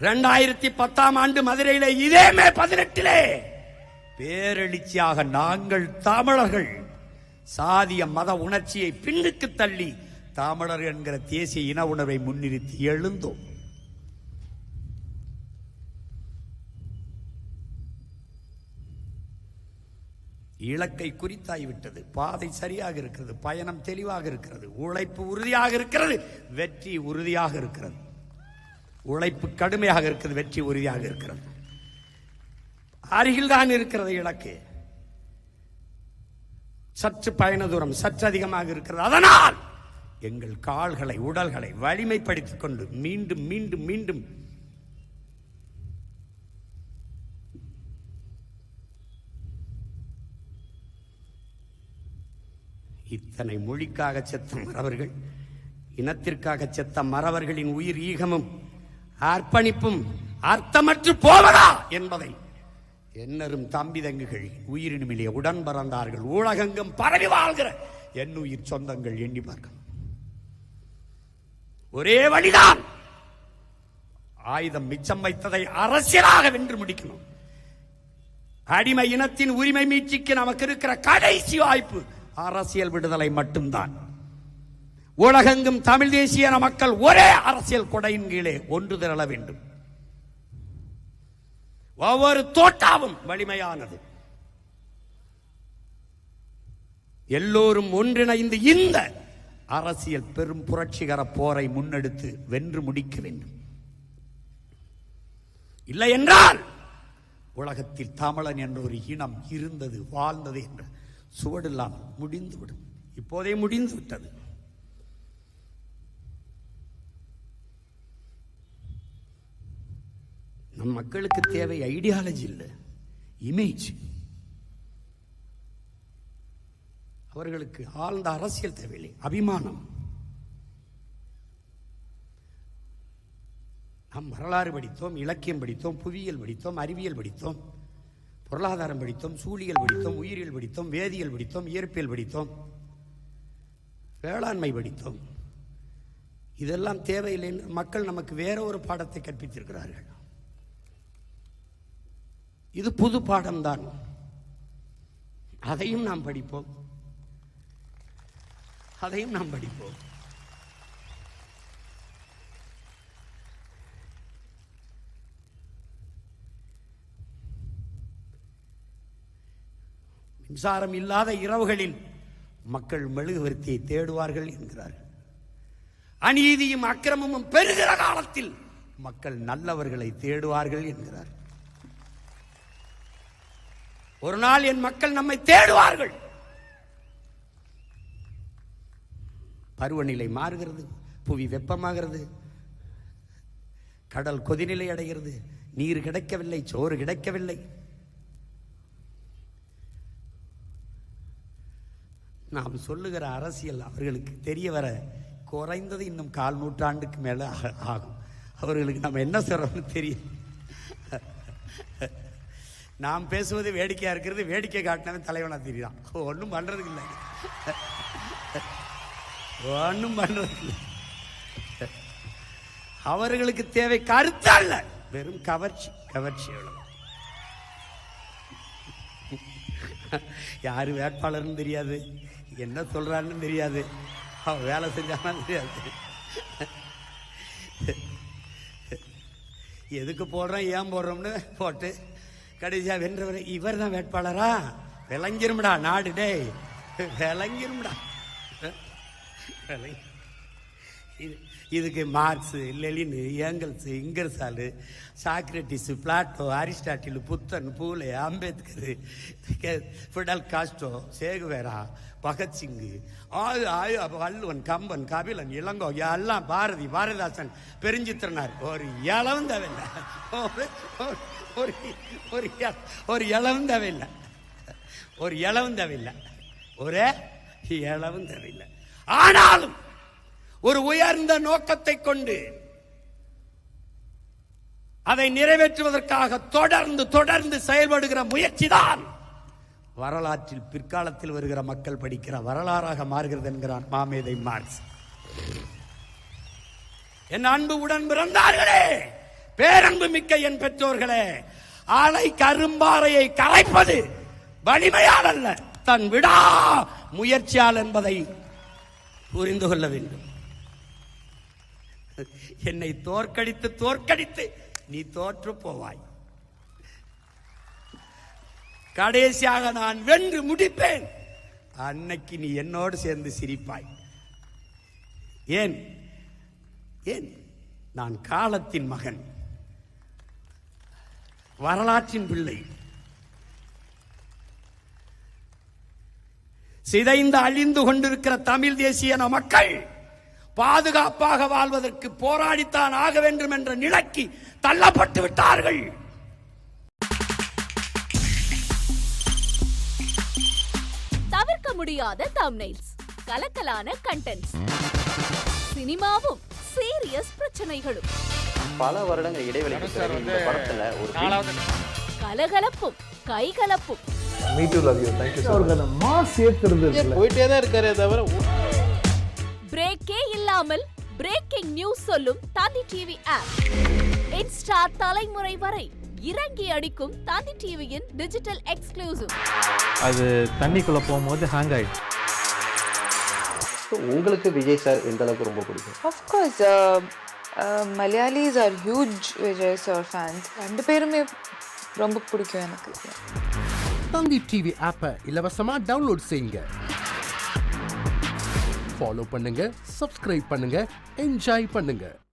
2010 மதுரையிலே இதே மே 18 பேரெழுச்சியாக நாங்கள் தமிழர்கள் சாதிய மத உணர்ச்சியை பின்னுக்கு தள்ளி தமிழர் என்கிற தேசிய இன உணர்வை முன்னிறுத்தி எழுந்தோம். இலக்கை குறித்தாய்விட்டது, பாதை சரியாக இருக்கிறது, பயணம் தெளிவாக இருக்கிறது, உழைப்பு உறுதியாக இருக்கிறது, வெற்றி உறுதியாக இருக்கிறது. உழைப்பு கடுமையாக இருக்கிறது, வெற்றி உறுதியாக இருக்கிறது. அருகில் தான் இருக்கிறது இலக்கு. சற்று பயண தூரம் சற்று அதிகமாக இருக்கிறது. அதனால் எங்கள் கால்களை உடல்களை வலிமைப்படுத்திக் கொண்டு மீண்டும் மீண்டும் மீண்டும் இத்தனை மொழிக்காக செத்த மறவர்கள், இனத்திற்காக செத்த மறவர்களின் உயிர் ஈகமும் அர்ப்பணிப்பும் அர்த்தமற்று போவதா என்பதை என்னரும் தம்பி தங்குகள் உயிரினுமிலே உடன் பறந்தார்கள் உலகெங்கும் பரவி வாழ்கிற என்னுயிர் சொந்தங்கள் எண்ணி பார்க்கணும். ஒரே வழிதான், ஆயுதம் மிச்சம் வைத்ததை அரசியலாக வென்று முடிக்கணும். அடிமை இனத்தின் உரிமை மீட்சிக்கு நமக்கு இருக்கிற கடைசி வாய்ப்பு அரசியல் விடுதலை மட்டும்தான். உலகெங்கும் தமிழ் தேசிய மக்கள் ஒரே அரசியல் கொடையின் கீழே ஒன்று திரள வேண்டும். ஒவ்வொரு தோட்டாவும் வலிமையானது. எல்லோரும் ஒன்றிணைந்து இந்த அரசியல் பெரும் புரட்சிகர போரை முன்னெடுத்து வென்று முடிக்க வேண்டும். இல்லை என்றால் உலகத்தில் தமிழன் என்ற ஒரு இனம் இருந்தது வாழ்ந்தது என்ற சுவடு இல்லாமல் முடிந்துவிடும். இப்போதே முடிந்து விட்டது. நம் மக்களுக்கு தேவை ஐடியாலஜி இல்லை, இமேஜ். அவர்களுக்கு ஆழ்ந்த அரசியல் தேவையில்லை, அபிமானம். நாம் வரலாறு படித்தோம், இலக்கியம் படித்தோம், புவியியல் படித்தோம், அறிவியல் படித்தோம், பொருளாதாரம் படித்தோம், சூழியல் படித்தோம், உயிரியல் படித்தோம், வேதியியல் படித்தோம், இயற்பியல் படித்தோம், வேளாண்மை படித்தோம். இதெல்லாம் தேவையில்லை. மக்கள் நமக்கு வேற ஒரு பாடத்தை கற்பித்திருக்கிறார்கள். இது புது பாடம்தான். அதையும் நாம் படிப்போம், அதையும் நாம் படிப்போம். மின்சாரம் இல்லாத இரவுகளில் மக்கள் மெழுகுவர்த்தியை தேடுவார்கள் என்கிறார்கள். அநீதியும் அக்கிரமமும் பெருகிற காலத்தில் மக்கள் நல்லவர்களை தேடுவார்கள் என்கிறார்கள். ஒரு நாள் என் மக்கள் நம்மை தேடுவார்கள். பருவநிலை மாறுகிறது, புவி வெப்பமாகிறது, கடல் கொதிநிலை அடைகிறது, நீர் கிடைக்கவில்லை, சோறு கிடைக்கவில்லை. நாம் சொல்லுகிற அரசியல் அவர்களுக்கு தெரிய வர குறைந்தது இன்னும் 1/4 நூற்றாண்டுக்கு மேல ஆகும். அவர்களுக்கு நம்ம என்ன சொல்றோம்னு தெரியும். நாம் பேசுவது வேடிக்கையா இருக்கிறது, வேடிக்கை காட்டினவன் தலைவனா தெரியுதான். ஒன்றும் பண்றதுக்கு இல்லை, ஒன்றும் பண்றதுக்கு இல்லை. அவர்களுக்கு தேவை கருத்து அல்ல, வெறும் கவர்ச்சி. கவர்ச்சி எவ்வளவு. யாரு வேட்பாளர்னு தெரியாது, என்ன சொல்றான்னு தெரியாது, அவன் வேலை செஞ்சாலும் தெரியாது, எதுக்கு போடுறோம் ஏன் போடுறோம்னு போட்டு கடைசியா வென்றவர் இவர் தான் வேட்பாளரா? விளங்கிரும்டா நாடு, டே விளங்கிரும்டா. இதுக்கு Marx, Lenin, Engels, Ingersoll, Socrates, Plato, Aristotle, Buddhan, Phule, Ambedkar, Fidel Castro, Che Guevara, Bhagat Singh, Valluvan, Kamban, Kapilan, Ilango, எல்லாம் பாரதி, பாரதிதாசன், பெருஞ்சித்திரனார். ஒரு இளவும் தேவையில்லை, ஒரு இளவும் தேவையில்லை, ஒரு இளவும் தேவையில்லை, ஒரே இளவும் தேவையில்லை. ஆனாலும் ஒரு உயர்ந்த நோக்கத்தை கொண்டு அதை நிறைவேற்றுவதற்காக தொடர்ந்து தொடர்ந்து செயல்படுகிற முயற்சி தான் வரலாற்றில் பிற்காலத்தில் வருகிற மக்கள் படிக்கிற வரலாறாக மாறுகிறது என்கிறான் மாமேதை மார்க்ஸ். என் அன்பு உடன் பிறந்தார்களே, பேரன்பு மிக்க என் பெற்றோர்களே, ஆலை கரும்பாறையை கரைப்பது வலிமையால் அல்ல, தன் விடா முயற்சியால் என்பதை புரிந்து கொள்ள வேண்டும். என்னை தோற்கடித்து தோற்கடித்து நீ தோற்று போவாய். கடைசியாக நான் வென்று முடிப்பேன். அன்னைக்கு நீ என்னோடு சேர்ந்து சிரிப்பாய். ஏன் ஏன் நான் காலத்தின் மகன், வரலாற்றின் பிள்ளை. சிதைந்து அழிந்து கொண்டிருக்கிற தமிழ் தேசிய மக்கள் பாதுகாப்பாக வாழ்வதற்கு போராடித்தான் ஆக வேண்டும் என்ற நிலைக்கு தள்ளப்பட்டு விட்டார்கள். தவிர்க்க முடியாத தம்ப்நெயில்ஸ், கலக்கலான கண்டென்ட்ஸ், சினிமாவும் சீரியஸ் பிரச்சனைகளும், பல வருடங்கள் இடைவெளிக்கு பிறகு இந்த படத்துல ஒரு கலகலப்பும் கைகலப்பும். Me too, love you. Thank you so much. Mass ஏத்துறது போயிட்டே தான் இருக்காரே தவிர பிரேக்கே இல்லாமல் பிரேக்கிங் நியூஸ் சொல்லும் தந்தி டிவி ஆப். இன்ஸ்டா தலைமுறை வரை இறங்கி அடிக்கும் தந்தி டிவியின் டிஜிட்டல் எக்ஸ்க்ளூசிவ். அது தண்ணிக்குள்ள போகும்போது ஹேங் ஆயிடுச்சு. உங்களுக்கு விஜய் சார் எந்த அளவுக்கு ரொம்ப பிடிக்கும்? Of course, Malayalis are huge Vijay sir fans. ரெண்டு பேருமே ரொம்ப பிடிக்கும் எனக்கு. தந்தி டிவி ஆப்பை இலவசமா டவுன்லோட் செய்யுங்க. ஃபாலோ பண்ணுங்க, சப்ஸ்கிரைப் பண்ணுங்க, என்ஜாய் பண்ணுங்க.